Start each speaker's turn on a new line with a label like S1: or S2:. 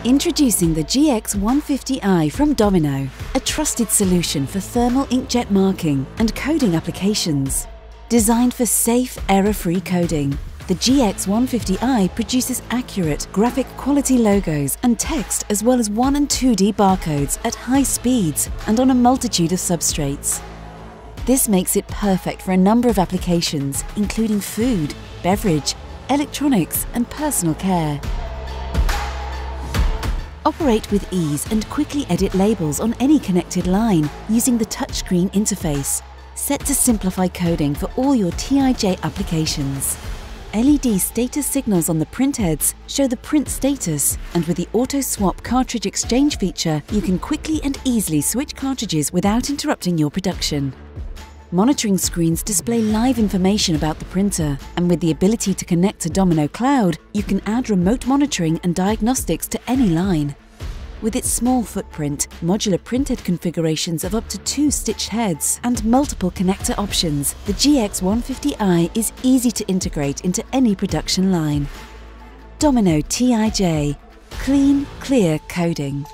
S1: Introducing the Gx150i from Domino, a trusted solution for thermal inkjet marking and coding applications. Designed for safe, error-free coding, the Gx150i produces accurate, graphic quality logos and text as well as 1 and 2D barcodes at high speeds and on a multitude of substrates. This makes it perfect for a number of applications, including food, beverage, electronics and personal care. Operate with ease and quickly edit labels on any connected line using the touchscreen interface, set to simplify coding for all your TIJ applications. LED status signals on the printheads show the print status, and with the Auto Swap cartridge exchange feature, you can quickly and easily switch cartridges without interrupting your production. Monitoring screens display live information about the printer, and with the ability to connect to Domino Cloud, you can add remote monitoring and diagnostics to any line. With its small footprint, modular printhead configurations of up to 2 stitched heads and multiple connector options, the Gx150i is easy to integrate into any production line. Domino TIJ. Clean, clear coding.